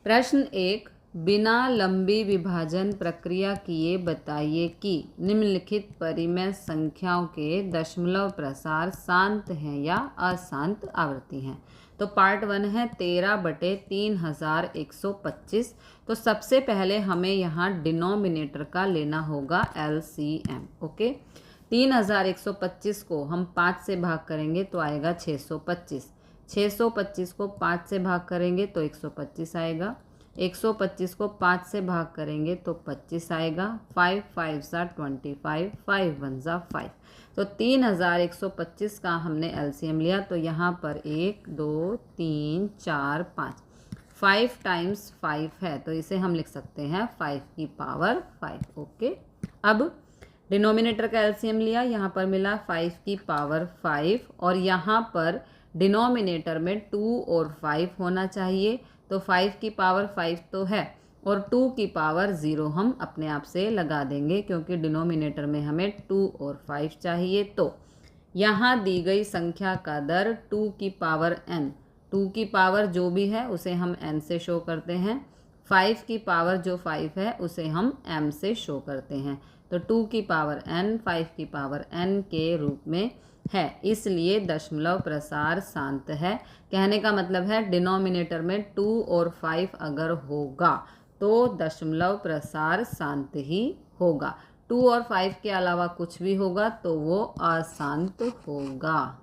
प्रश्न 1, बिना लंबी विभाजन प्रक्रिया किए बताइए कि निम्नलिखित परिमेय संख्याओं के दशमलव प्रसार शांत हैं या अशांत आवृत्ति हैं। तो पार्ट 1 है 13/3125। तो सबसे पहले हमें यहाँ डिनोमिनेटर का लेना होगा LCM। ओके, 3125 को हम 5 से भाग करेंगे तो आएगा 625। 625 को 5 से भाग करेंगे तो 125 आएगा। 125 को 5 से भाग करेंगे तो 25 आएगा। 5 5 सा 25, 5 1 सा 5। तो 3125 का हमने LCM लिया। तो यहाँ पर 1 2 3 4 5, 5 टाइम्स 5 है तो इसे हम लिख सकते हैं 5 की पावर 5। ओके, अब डिनोमिनेटर का LCM लिया, यहाँ पर मिला 5 की पावर 5 और यहाँ पर डिनोमिनेटर में 2 और 5 होना चाहिए। तो 5 की पावर 5 तो है और 2 की पावर 0 हम अपने आप से लगा देंगे क्योंकि डिनोमिनेटर में हमें 2 और 5 चाहिए। तो यहाँ दी गई संख्या का दर 2 की पावर n, 2 की पावर जो भी है उसे हम n से शो करते हैं। 5 की पावर जो 5 है उसे हम m से शो करते हैं। तो 2 की पावर n 5 की पावर n के रूप में है, इसलिए दशमलव प्रसार शांत है। कहने का मतलब है डिनोमिनेटर में 2 और 5 अगर होगा तो दशमलव प्रसार शांत ही होगा। 2 और 5 के अलावा कुछ भी होगा तो वो अशांत होगा।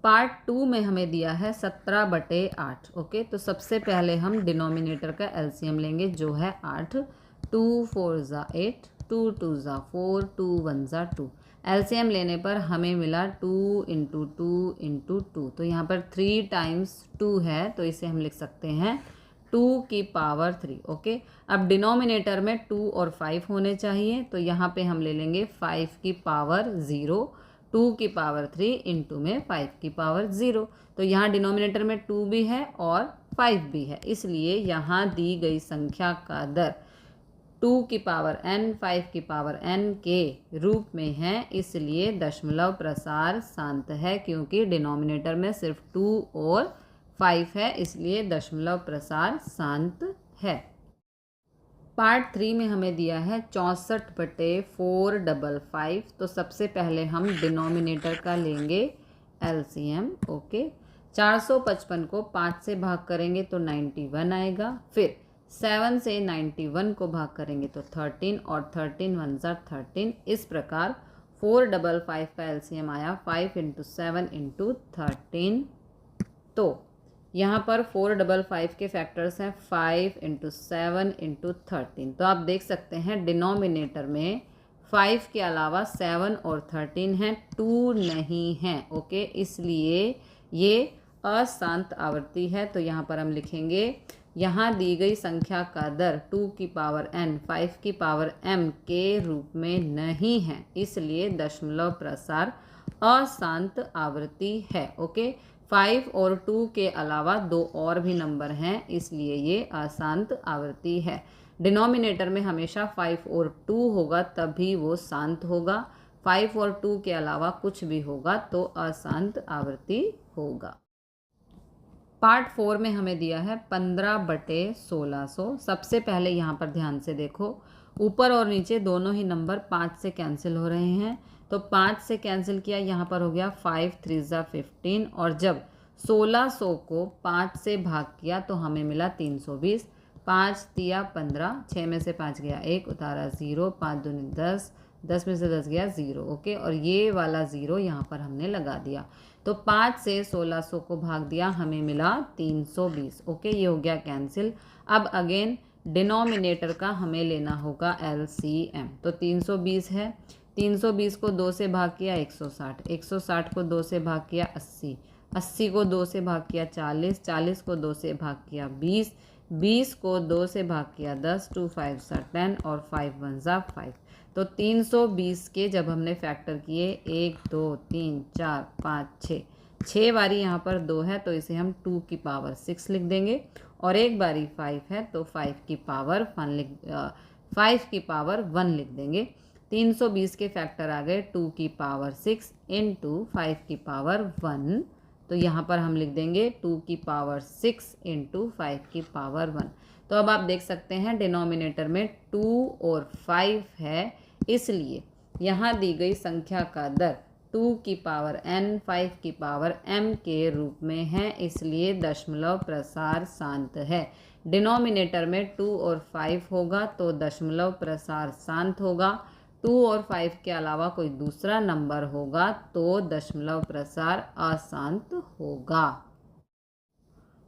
पार्ट 2 में हमें दिया है 17/8। ओके, तो सबसे पहले हम डिनोमिनेटर का LCM लेंगे जो है 8। 2 4 ज़ा 8, 2 2 ज़ा 4, 2 1 ज़ा 2। LCM लेने पर हमें मिला 2 × 2 × 2। तो यहाँ पर 3 टाइम्स 2 है तो इसे हम लिख सकते हैं 2 की पावर 3। ओके, अब डिनोमिनेटर में 2 और 5 होने चाहिए तो यहाँ पे हम ले लेंगे 5 की पावर 0, 2 की पावर 3 इंटू में 5 की पावर 0। तो यहाँ डिनोमिनेटर में 2 भी है और 5 भी है, इसलिए यहाँ दी गई संख्या का दर 2 की पावर n 5 की पावर n के रूप में है, इसलिए दशमलव प्रसार शांत है क्योंकि डिनोमिनेटर में सिर्फ 2 और 5 है, इसलिए दशमलव प्रसार शांत है। पार्ट 3 में हमें दिया है 64/455। तो सबसे पहले हम डिनोमिनेटर का लेंगे LCM। ओके, 455 को 5 से भाग करेंगे तो 91 आएगा। फिर 7 से 91 को भाग करेंगे तो 13 और 13 1 ज़ा 13। इस प्रकार 455 का LCM आया 5 × 7 × 13। तो यहाँ पर 455 के फैक्टर्स हैं 5 × 7 × 13। तो आप देख सकते हैं डिनोमिनेटर में 5 के अलावा 7 और 13 हैं, 2 नहीं हैं। ओके, इसलिए ये अशांत आवृत्ति है। तो यहाँ पर हम लिखेंगे यहाँ दी गई संख्या का दर 2 की पावर n 5 की पावर m के रूप में नहीं है, इसलिए दशमलव प्रसार अशांत आवृत्ति है। ओके, 5 और 2 के अलावा 2 और भी नंबर हैं, इसलिए ये अशांत आवृत्ति है। डिनोमिनेटर में हमेशा 5 और 2 होगा तभी वो शांत होगा। 5 और 2 के अलावा कुछ भी होगा तो अशांत आवृत्ति होगा। पार्ट 4 में हमें दिया है 15/1600। सबसे पहले यहाँ पर ध्यान से देखो, ऊपर और नीचे दोनों ही नंबर 5 से कैंसिल हो रहे हैं। तो 5 से कैंसिल किया, यहाँ पर हो गया 5 3 ज़ा 15 और जब 1600 को 5 से भाग किया तो हमें मिला 320। 5 दिया 15, 6 में से 5 गया 1, उतारा 0, 5 दूनी 10, 10 में से 10 गया 0। ओके, और ये वाला 0 यहाँ पर हमने लगा दिया। तो 5 से 1600 को भाग दिया, हमें मिला 320। ओके, ये हो गया कैंसिल। अब अगेन डिनोमिनेटर का हमें लेना होगा LCM। तो 320 है, 320 को 2 से भाग किया 160, 160 को 2 से भाग किया 80, 80 को 2 से भाग किया 40, 40 को 2 से भाग किया 20, 20 को 2 से भाग किया 10, 2 5 सा 10 और 5 1 सा 5। तो 320 के जब हमने फैक्टर किए 1 2 3 4 5 6, 6 बारी यहाँ पर 2 है तो इसे हम 2 की पावर 6 लिख देंगे और एक बारी 5 है तो 5 की पावर 1 लिख देंगे। 320 के फैक्टर आ गए 2 की पावर 6 × 5 की पावर 1 तो यहाँ पर हम लिख देंगे 2 की पावर 6 इंटू 5 की पावर 1। तो अब आप देख सकते हैं डिनोमिनेटर में 2 और 5 है, इसलिए यहाँ दी गई संख्या का दर 2 की पावर n 5 की पावर m के रूप में है, इसलिए दशमलव प्रसार शांत है। डिनोमिनेटर में 2 और 5 होगा तो दशमलव प्रसार शांत होगा। 2 और 5 के अलावा कोई दूसरा नंबर होगा तो दशमलव प्रसार अशांत होगा।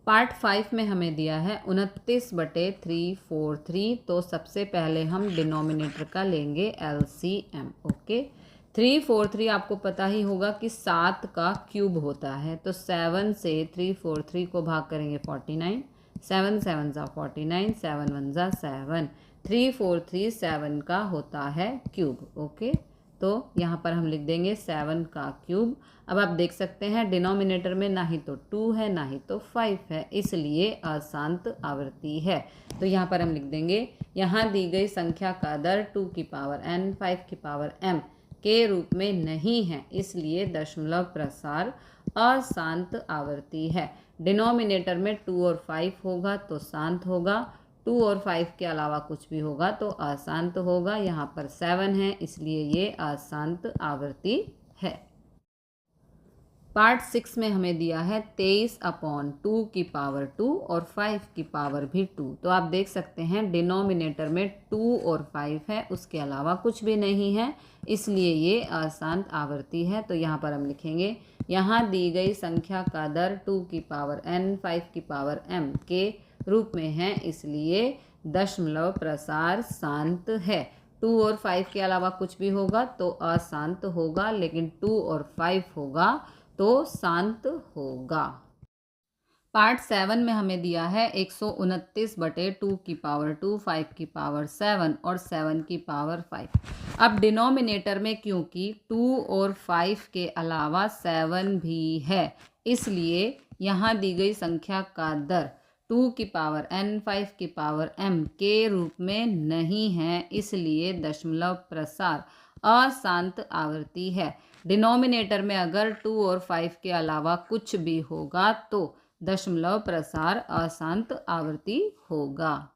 पार्ट 5 में हमें दिया है 29/343। तो सबसे पहले हम डिनोमिनेटर का लेंगे LCM। ओके, 343 आपको पता ही होगा कि 7 का क्यूब होता है, तो 7 से 343 को भाग करेंगे 49, 7 7 ज़ा 49, 7 1 ज़ा 7, 343 7 का होता है क्यूब। ओके, तो यहाँ पर हम लिख देंगे 7 का क्यूब। अब आप देख सकते हैं डिनोमिनेटर में ना ही तो 2 है ना ही तो 5 है, इसलिए अशांत आवृत्ति है। तो यहाँ पर हम लिख देंगे यहाँ दी गई संख्या का दर 2 की पावर n 5 की पावर m के रूप में नहीं है, इसलिए दशमलव प्रसार अशांत आवृत्ति है। डिनोमिनेटर में 2 और 5 होगा तो शांत होगा, 2 और 5 के अलावा कुछ भी होगा तो अशांत होगा। यहाँ पर 7 है, इसलिए ये अशांत आवृत्ति है। पार्ट 6 में हमें दिया है 23/2 की पावर 2 और 5 की पावर भी 2। तो आप देख सकते हैं डिनोमिनेटर में 2 और 5 है, उसके अलावा कुछ भी नहीं है, इसलिए ये अशांत आवृत्ति है। तो यहाँ पर हम लिखेंगे यहाँ दी गई संख्या का दर 2 की पावर n 5 की पावर m के रूप में है, इसलिए दशमलव प्रसार शांत है। 2 और 5 के अलावा कुछ भी होगा तो अशांत होगा, लेकिन 2 और 5 होगा तो शांत होगा। पार्ट 7 में हमें दिया है 129/2 की पावर 2, 5 की पावर 7 और 7 की पावर 5। अब डिनोमिनेटर में क्योंकि 2 और 5 के अलावा 7 भी है, इसलिए यहाँ दी गई संख्या का दर 2 की पावर n 5 की पावर m के रूप में नहीं है, इसलिए दशमलव प्रसार अशांत आवृत्ति है। डिनोमिनेटर में अगर 2 और 5 के अलावा कुछ भी होगा तो दशमलव प्रसार अशांत आवृत्ति होगा।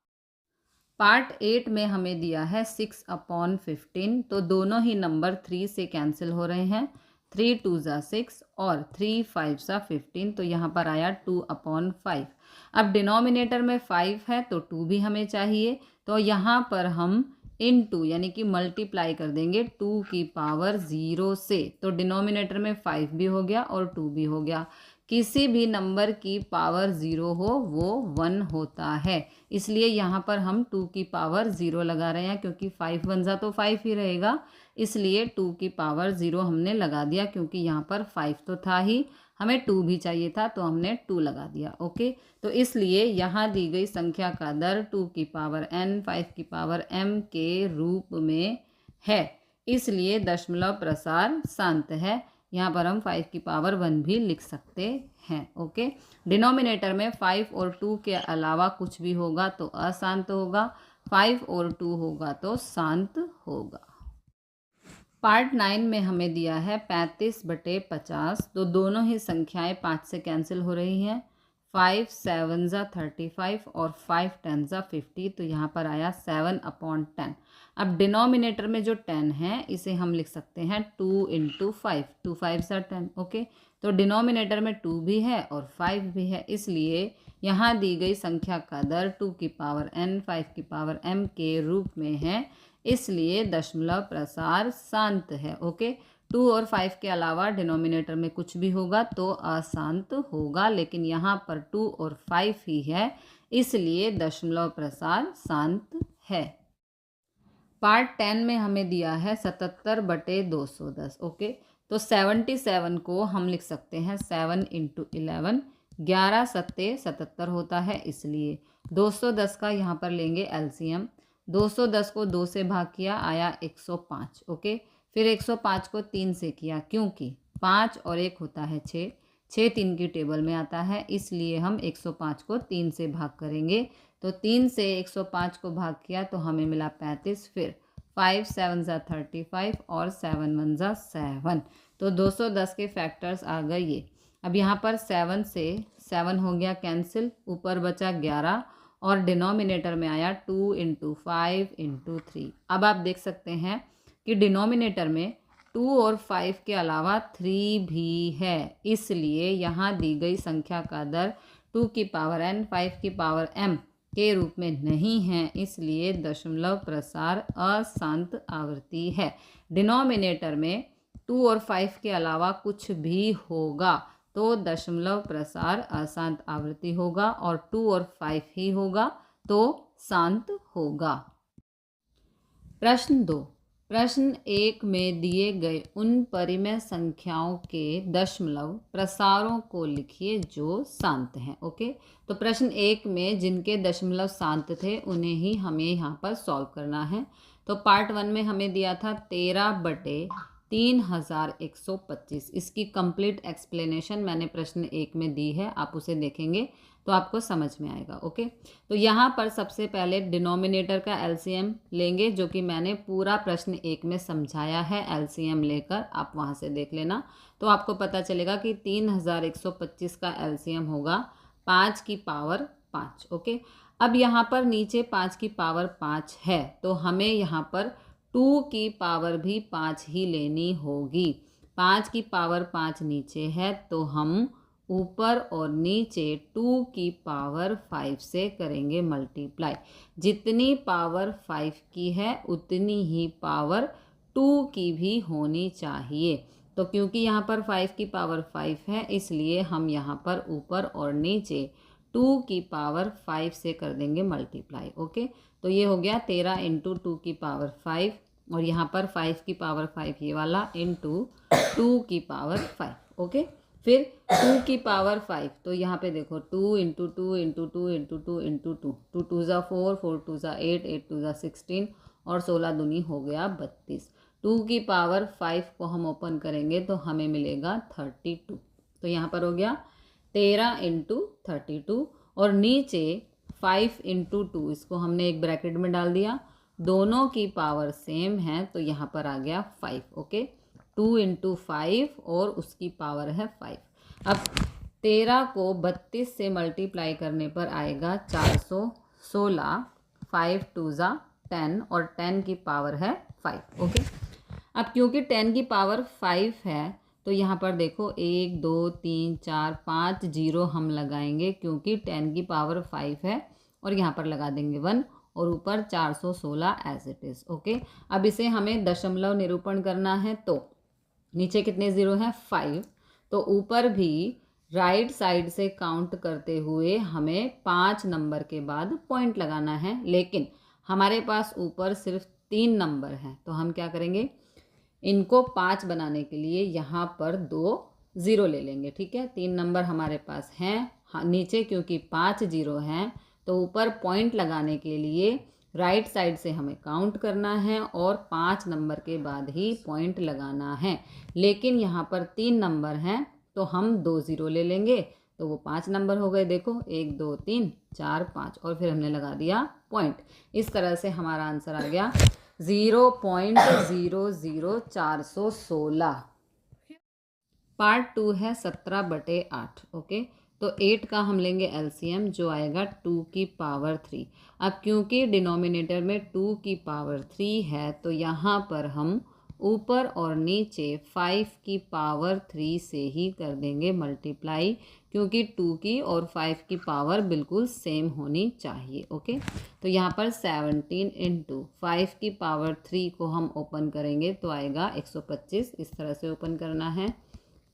पार्ट 8 में हमें दिया है 6/15। तो दोनों ही नंबर 3 से कैंसिल हो रहे हैं, 3 2 ज़ा 6 और 3 5 ज़ा 15, तो यहाँ पर आया 2/5। अब डिनोमिनेटर में 5 है तो 2 भी हमें चाहिए, तो यहाँ पर हम इनटू यानी कि मल्टीप्लाई कर देंगे 2 की पावर 0 से। तो डिनोमिनेटर में 5 भी हो गया और 2 भी हो गया। किसी भी नंबर की पावर 0 हो वो 1 होता है, इसलिए यहाँ पर हम 2 की पावर 0 लगा रहे हैं, क्योंकि 5 1 ज़ा तो 5 ही रहेगा, इसलिए 2 की पावर 0 हमने लगा दिया। क्योंकि यहाँ पर 5 तो था ही, हमें 2 भी चाहिए था, तो हमने 2 लगा दिया। ओके, तो इसलिए यहाँ दी गई संख्या का दर 2 की पावर n 5 की पावर m के रूप में है, इसलिए दशमलव प्रसार शांत है। यहाँ पर हम 5 की पावर 1 भी लिख सकते हैं। ओके, डिनोमिनेटर में 5 और 2 के अलावा कुछ भी होगा तो अशांत होगा, 5 और 2 होगा तो शांत होगा। पार्ट 9 में हमें दिया है 35/50। तो दोनों ही संख्याएं 5 से कैंसिल हो रही हैं, 5 7 ज़ा 35 और 5 10 ज़ा 50, तो यहाँ पर आया 7/10। अब डिनोमिनेटर में जो 10 है इसे हम लिख सकते हैं 2 × 5, 2 5 ज़ा 10। ओके, तो डिनोमिनेटर में 2 भी है और 5 भी है, इसलिए यहाँ दी गई संख्या का दर 2 की पावर n 5 की पावर m के रूप में है, इसलिए दशमलव प्रसार शांत है। ओके, 2 और 5 के अलावा डिनोमिनेटर में कुछ भी होगा तो अशांत होगा, लेकिन यहाँ पर 2 और 5 ही है, इसलिए दशमलव प्रसार शांत है। पार्ट 10 में हमें दिया है 77/210। ओके, तो 77 को हम लिख सकते हैं 7 × 11, 11 सत्ते 77 होता है, इसलिए 210 का यहाँ पर लेंगे LCM। 210 को 2 से भाग किया, आया 105। ओके, फिर 105 को 3 से किया, क्योंकि 5 और 1 होता है 6, 6 3 की टेबल में आता है, इसलिए हम 105 को 3 से भाग करेंगे। तो 3 से 105 को भाग किया तो हमें मिला 35। फिर 5 7 ज़ा 35 और 7 1 ज़ा 7, तो 210 के फैक्टर्स आ गए ये। अब यहाँ पर 7 से 7 हो गया कैंसिल, ऊपर बचा 11 और डिनोमिनेटर में आया 2 इंटू 5 इंटू 3। अब आप देख सकते हैं कि डिनोमिनेटर में 2 और 5 के अलावा 3 भी है, इसलिए यहाँ दी गई संख्या का दर 2 की पावर n 5 की पावर m के रूप में नहीं है, इसलिए दशमलव प्रसार अशांत आवृत्ति है। डिनोमिनेटर में 2 और 5 के अलावा कुछ भी होगा तो दशमलव प्रसार अशांत आवृत्ति होगा, और 2 और 5 ही होगा तो शांत होगा। प्रश्न 2। प्रश्न 1 में दिए गए उन परिमेय संख्याओं के दशमलव प्रसारों को लिखिए जो शांत हैं। ओके, तो प्रश्न 1 में जिनके दशमलव शांत थे उन्हें ही हमें यहाँ पर सॉल्व करना है। तो पार्ट 1 में हमें दिया था 13/3125। इसकी कंप्लीट एक्सप्लेनेशन मैंने प्रश्न 1 में दी है, आप उसे देखेंगे तो आपको समझ में आएगा। ओके, तो यहाँ पर सबसे पहले डिनोमिनेटर का एलसीएम लेंगे, जो कि मैंने पूरा प्रश्न 1 में समझाया है। एलसीएम लेकर आप वहाँ से देख लेना, तो आपको पता चलेगा कि 3125 का एलसीएम होगा 5 की पावर 5। ओके, अब यहाँ पर नीचे 5 की पावर 5 है, तो हमें यहाँ पर 2 की पावर भी 5 ही लेनी होगी। 5 की पावर 5 नीचे है, तो हम ऊपर और नीचे 2 की पावर 5 से करेंगे मल्टीप्लाई। जितनी पावर 5 की है उतनी ही पावर 2 की भी होनी चाहिए। तो क्योंकि यहाँ पर 5 की पावर 5 है, इसलिए हम यहाँ पर ऊपर और नीचे 2 की पावर 5 से कर देंगे मल्टीप्लाई। ओके, तो ये हो गया 13 इंटू 2 की पावर 5, और यहाँ पर 5 की पावर 5 ये वाला इंटू 2 की पावर 5। ओके, फिर 2 की पावर 5, तो यहाँ पे देखो 2 इंटू 2 इंटू 2 इंटू 2 इंटू 2, 2 2 ज़ा 4, 4 2 ज़ा 8, 8 2 ज़ा 16 और 16 दूनी हो गया 32। 2 की पावर 5 को हम ओपन करेंगे तो हमें मिलेगा 32। तो यहाँ पर हो गया 13 इंटू 32, और नीचे 5 इंटू 2, इसको हमने एक ब्रैकेट में डाल दिया, दोनों की पावर सेम है तो यहाँ पर आ गया 5। ओके, 2 इंटू 5 और उसकी पावर है 5। अब 13 को 32 से मल्टीप्लाई करने पर आएगा 416, 5 2 ज़ा 10 और 10 की पावर है 5। ओके, अब क्योंकि 10 की पावर 5 है तो यहाँ पर देखो 1 2 3 4 5 जीरो हम लगाएंगे, क्योंकि 10 की पावर 5 है, और यहाँ पर लगा देंगे 1 और ऊपर 416 एज इट इज़। ओके, अब इसे हमें दशमलव निरूपण करना है, तो नीचे कितने ज़ीरो हैं 5, तो ऊपर भी राइट साइड से काउंट करते हुए हमें 5 नंबर के बाद पॉइंट लगाना है, लेकिन हमारे पास ऊपर सिर्फ 3 नंबर हैं, तो हम क्या करेंगे, इनको 5 बनाने के लिए यहाँ पर 2 ज़ीरो ले लेंगे। ठीक है, 3 नंबर हमारे पास हैं, नीचे क्योंकि 5 ज़ीरो हैं तो ऊपर पॉइंट लगाने के लिए राइट साइड से हमें काउंट करना है और 5 नंबर के बाद ही पॉइंट लगाना है। लेकिन यहाँ पर 3 नंबर हैं तो हम 2 ज़ीरो ले लेंगे, तो वो 5 नंबर हो गए। देखो 1 2 3 4 5 और फिर हमने लगा दिया पॉइंट। इस तरह से हमारा आंसर आ गया 0.00416। पार्ट 2 है 17/8। ओके, तो 8 का हम लेंगे एलसीएम, जो आएगा 2 की पावर 3। अब क्योंकि डिनोमिनेटर में 2 की पावर 3 है तो यहाँ पर हम ऊपर और नीचे 5 की पावर 3 से ही कर देंगे मल्टीप्लाई, क्योंकि 2 की और 5 की पावर बिल्कुल सेम होनी चाहिए। ओके, तो यहाँ पर 17 इंटू 5 की पावर 3 को हम ओपन करेंगे तो आएगा 125। इस तरह से ओपन करना है,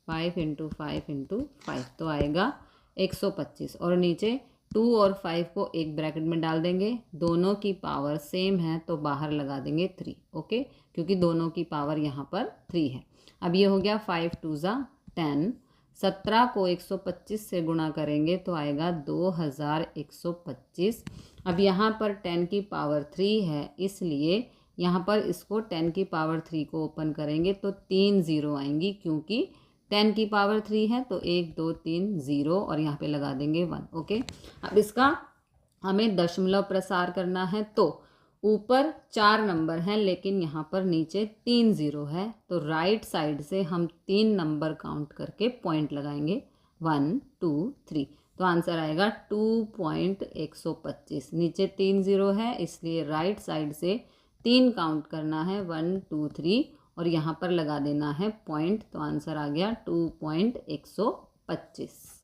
5 इंटू 5 इंटू 5 तो आएगा 125, और नीचे 2 और 5 को एक ब्रैकेट में डाल देंगे, दोनों की पावर सेम है तो बाहर लगा देंगे 3। ओके, क्योंकि दोनों की पावर यहाँ पर 3 है। अब ये हो गया 5 2 ज़ा 10, 17 को 125 से गुणा करेंगे तो आएगा 2125। अब यहाँ पर 10 की पावर 3 है, इसलिए यहाँ पर इसको 10 की पावर 3 को ओपन करेंगे तो 3 ज़ीरो आएंगी, क्योंकि 10 की पावर 3 है तो 1 2 3 ज़ीरो और यहाँ पे लगा देंगे 1। ओके, अब इसका हमें दशमलव प्रसार करना है, तो ऊपर 4 नंबर हैं लेकिन यहाँ पर नीचे 3 ज़ीरो है, तो राइट साइड से हम 3 नंबर काउंट करके पॉइंट लगाएंगे। 1 2 3, तो आंसर आएगा 2.125। नीचे 3 जीरो है इसलिए राइट साइड से 3 काउंट करना है, 1 2 3, और यहाँ पर लगा देना है पॉइंट, तो आंसर आ गया 2.125।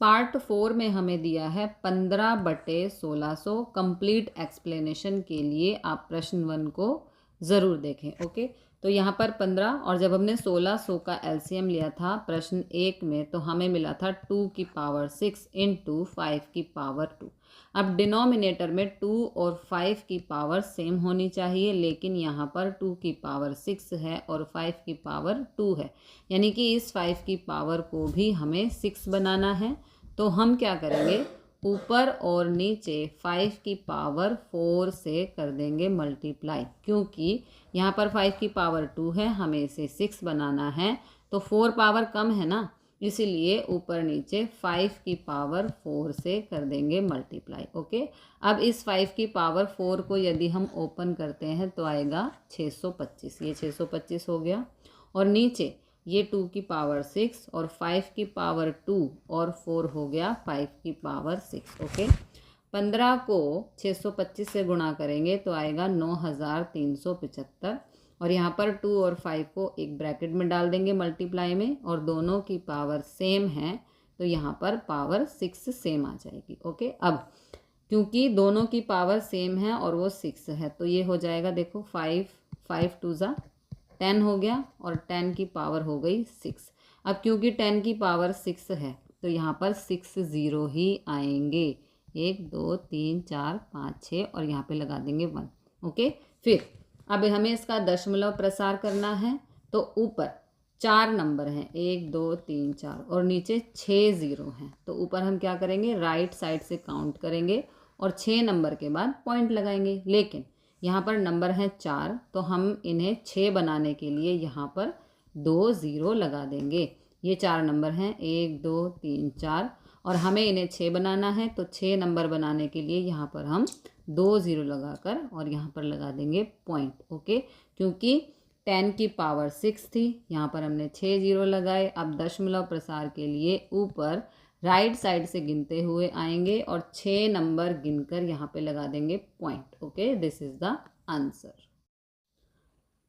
पार्ट 4 में हमें दिया है 15/1600। कंप्लीट एक्सप्लेनेशन के लिए आप प्रश्न 1 को ज़रूर देखें। ओके, तो यहाँ पर 15, और जब हमने 1600 का एलसीएम लिया था प्रश्न 1 में तो हमें मिला था 2 की पावर 6 इंटू 5 की पावर 2। अब डिनोमिनेटर में 2 और 5 की पावर सेम होनी चाहिए, लेकिन यहाँ पर 2 की पावर 6 है और 5 की पावर 2 है, यानी कि इस 5 की पावर को भी हमें 6 बनाना है। तो हम क्या करेंगे, ऊपर और नीचे 5 की पावर 4 से कर देंगे मल्टीप्लाई, क्योंकि यहाँ पर 5 की पावर 2 है, हमें इसे 6 बनाना है, तो 4 पावर कम है ना, इसीलिए ऊपर नीचे 5 की पावर 4 से कर देंगे मल्टीप्लाई। ओके, अब इस 5 की पावर 4 को यदि हम ओपन करते हैं तो आएगा 625, ये 625 हो गया, और नीचे ये 2 की पावर 6 और 5 की पावर 2 और 4 हो गया 5 की पावर 6। ओके, 15 को 625 से गुणा करेंगे तो आएगा 9375, और यहाँ पर 2 और 5 को एक ब्रैकेट में डाल देंगे मल्टीप्लाई में, और दोनों की पावर सेम है तो यहाँ पर पावर 6 सेम आ जाएगी। ओके, अब क्योंकि दोनों की पावर सेम है और वो 6 है तो ये हो जाएगा, देखो 5 5 2 ज़ा 10 हो गया, और 10 की पावर हो गई 6। अब क्योंकि 10 की पावर 6 है तो यहाँ पर 6 जीरो ही आएंगे, 1 2 3 4 5 6, और यहाँ पे लगा देंगे 1। ओके, फिर अब हमें इसका दशमलव प्रसार करना है, तो ऊपर 4 नंबर हैं, 1 2 3 4, और नीचे 6 जीरो हैं, तो ऊपर हम क्या करेंगे, राइट साइड से काउंट करेंगे और 6 नंबर के बाद पॉइंट लगाएंगे। लेकिन यहाँ पर नंबर है 4, तो हम इन्हें 6 बनाने के लिए यहाँ पर 2 ज़ीरो लगा देंगे। ये 4 नंबर हैं, 1 2 3 4, और हमें इन्हें 6 बनाना है, तो 6 नंबर बनाने के लिए यहाँ पर हम 2 ज़ीरो लगाकर और यहाँ पर लगा देंगे पॉइंट। ओके, क्योंकि 10 की पावर 6 थी, यहाँ पर हमने 6 जीरो लगाए। अब दशमलव प्रसार के लिए ऊपर राइट साइड से गिनते हुए आएंगे और 6 नंबर गिनकर यहाँ पे लगा देंगे point. Okay, this is the answer.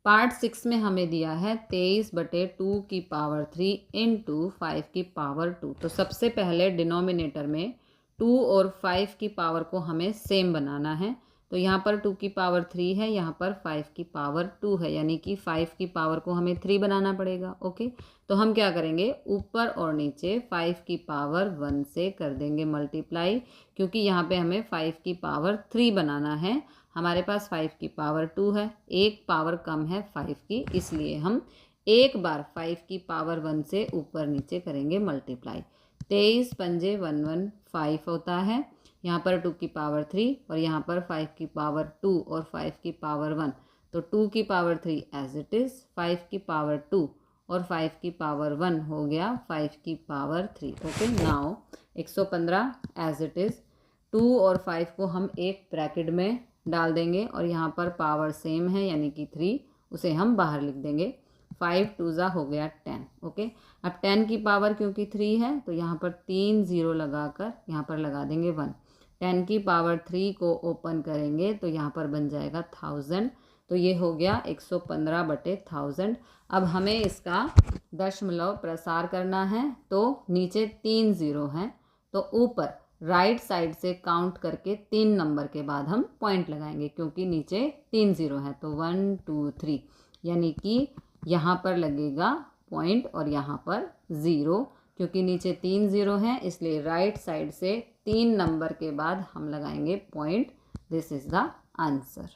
Part 6 में हमें दिया है 23/2 की पावर 3 इंटू 5 की पावर 2। तो सबसे पहले डिनोमिनेटर में 2 और 5 की पावर को हमें सेम बनाना है, तो यहाँ पर 2 की पावर 3 है, यहाँ पर 5 की पावर 2 है, यानी कि 5 की पावर को हमें 3 बनाना पड़ेगा। ओके, तो हम क्या करेंगे, ऊपर और नीचे 5 की पावर 1 से कर देंगे मल्टीप्लाई, क्योंकि यहाँ पे हमें 5 की पावर 3 बनाना है, हमारे पास 5 की पावर 2 है, एक पावर कम है 5 की, इसलिए हम एक बार 5 की पावर 1 से ऊपर नीचे करेंगे मल्टीप्लाई। 23 पंजे 1 1 5 होता है, यहाँ पर 2 की पावर 3 और यहाँ पर 5 की पावर 2 और 5 की पावर 1, तो 2 की पावर 3 एज इट इज़, 5 की पावर 2 और 5 की पावर 1 हो गया 5 की power 3। Okay, now 115 as it is, 2 और 5 को हम एक ब्रैकेट में डाल देंगे और यहाँ पर पावर सेम है यानी कि 3, उसे हम बाहर लिख देंगे। 5 2 ज़ा हो गया 10। ओके, अब 10 की पावर क्योंकि 3 है तो यहाँ पर 3 ज़ीरो लगाकर यहाँ पर लगा देंगे 1। 10 की पावर 3 को ओपन करेंगे तो यहाँ पर बन जाएगा 1000, तो ये हो गया 115/1000। अब हमें इसका दशमलव प्रसार करना है, तो नीचे 3 ज़ीरो हैं, तो ऊपर राइट साइड से काउंट करके 3 नंबर के बाद हम पॉइंट लगाएंगे, क्योंकि नीचे 3 ज़ीरो है, तो 1 2 3, यानी कि यहाँ पर लगेगा पॉइंट और यहाँ पर ज़ीरो, क्योंकि नीचे 3 ज़ीरो हैं, इसलिए राइट साइड से 3 नंबर के बाद हम लगाएंगे point. This is the answer.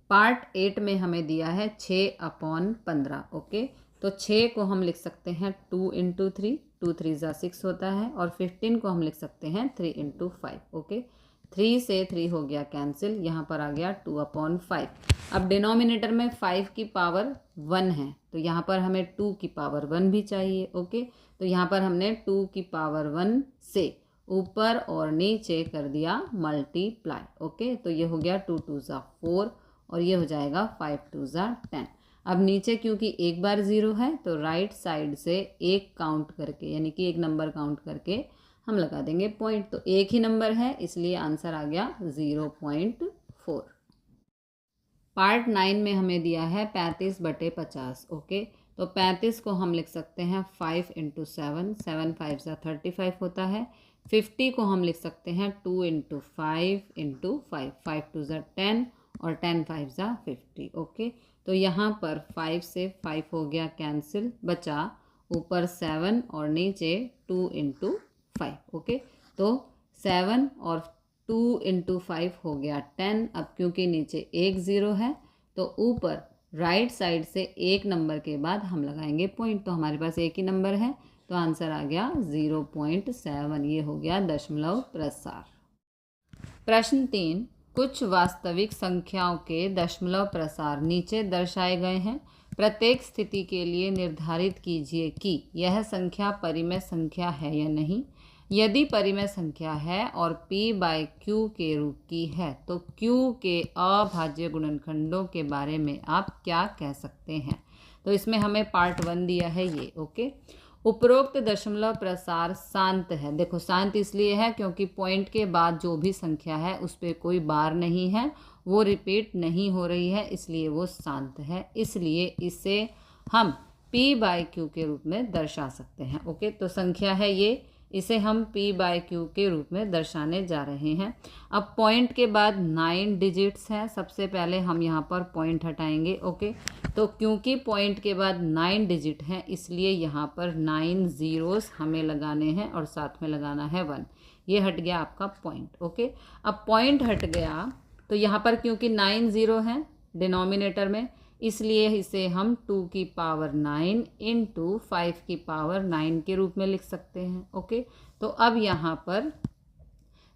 Part 8 में हमें दिया है 6/15। ओके, तो 6 को हम लिख सकते हैं 2 × 3, 2 3 ज़ा 6 होता है, और 15 को हम लिख सकते हैं 3 × 5। ओके, 3 से 3 हो गया कैंसिल, यहाँ पर आ गया 2/5। अब डिनोमिनेटर में 5 की पावर 1 है, तो यहाँ पर हमें 2 की पावर 1 भी चाहिए। ओके, तो यहाँ पर हमने 2 की पावर 1 से ऊपर और नीचे कर दिया मल्टीप्लाई। ओके, तो ये हो गया 2 2 ज़ा 4 और ये हो जाएगा 5 2 ज़ा 10। अब नीचे क्योंकि एक बार 0 है तो राइट साइड से एक काउंट करके यानी कि एक नंबर काउंट करके हम लगा देंगे पॉइंट। तो एक ही नंबर है इसलिए आंसर आ गया 0.4। पार्ट 9 में हमें दिया है 35/50। ओके, तो 35 को हम लिख सकते हैं 5 × 7, 7 5 ज़ा 35 होता है। 50 को हम लिख सकते हैं 2 × 5 × 5, 5 2 ज़ा 10 और 10 5 ज़ा 50। ओके, तो यहाँ पर 5 से 5 हो गया कैंसिल, बचा ऊपर 7 और नीचे 2 × 5। ओके, तो 7 और 2 × 5 हो गया 10। अब क्योंकि नीचे एक 0 है तो ऊपर राइट साइड से एक नंबर के बाद हम लगाएंगे पॉइंट। तो हमारे पास एक ही नंबर है तो आंसर आ गया 0.7। ये हो गया दशमलव प्रसार। प्रश्न 3, कुछ वास्तविक संख्याओं के दशमलव प्रसार नीचे दर्शाए गए हैं। प्रत्येक स्थिति के लिए निर्धारित कीजिए कि यह संख्या परिमेय संख्या है या नहीं। यदि परिमेय संख्या है और p/q के रूप की है तो q के अभाज्य गुणनखंडों के बारे में आप क्या कह सकते हैं। तो इसमें हमें पार्ट 1 दिया है ये। ओके, उपरोक्त दशमलव प्रसार शांत है। देखो शांत इसलिए है क्योंकि पॉइंट के बाद जो भी संख्या है उस पर कोई बार नहीं है, वो रिपीट नहीं हो रही है, इसलिए वो शांत है। इसलिए इसे हम p/q के रूप में दर्शा सकते हैं। ओके, तो संख्या है ये, इसे हम p/q के रूप में दर्शाने जा रहे हैं। अब पॉइंट के बाद 9 डिजिट्स हैं, सबसे पहले हम यहाँ पर पॉइंट हटाएंगे। ओके, तो क्योंकि पॉइंट के बाद 9 डिजिट हैं इसलिए यहाँ पर 9 ज़ीरोस हमें लगाने हैं और साथ में लगाना है 1। ये हट गया आपका पॉइंट। ओके, अब पॉइंट हट गया तो यहाँ पर क्योंकि 9 ज़ीरो हैं डिनोमिनेटर में, इसलिए इसे हम 2 की पावर 9 × 5 की पावर 9 के रूप में लिख सकते हैं। ओके, तो अब यहाँ पर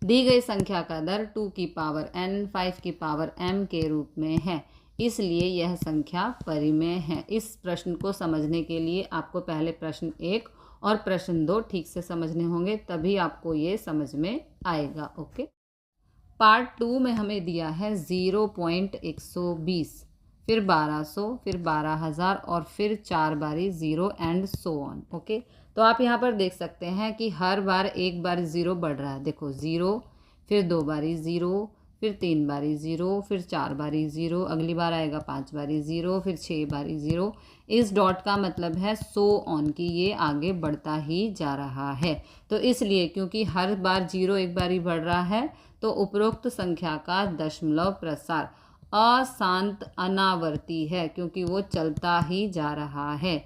दी गई संख्या का दर 2 की पावर n 5 की पावर m के रूप में है, इसलिए यह संख्या परिमेय है। इस प्रश्न को समझने के लिए आपको पहले प्रश्न 1 और प्रश्न 2 ठीक से समझने होंगे, तभी आपको ये समझ में आएगा। ओके, पार्ट 2 में हमें दिया है 0.120, फिर 1200, फिर 12,000 और फिर 4 बारी 0 एंड सो ऑन। ओके, तो आप यहाँ पर देख सकते हैं कि हर बार एक बार 0 बढ़ रहा है। देखो 0, फिर 2 बारी 0, फिर 3 बारी 0, फिर 4 बारी 0, अगली बार आएगा 5 बारी 0, फिर 6 बारी 0। इस डॉट का मतलब है सो ऑन की ये आगे बढ़ता ही जा रहा है। तो इसलिए क्योंकि हर बार 0 एक बारी बढ़ रहा है तो उपरोक्त संख्या का दशमलव प्रसार अशांत अनावर्ती है क्योंकि वो चलता ही जा रहा है।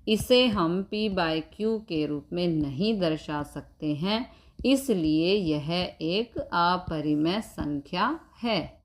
इसे हम p/q के रूप में नहीं दर्शा सकते हैं, इसलिए यह एक अपरिमेय संख्या है।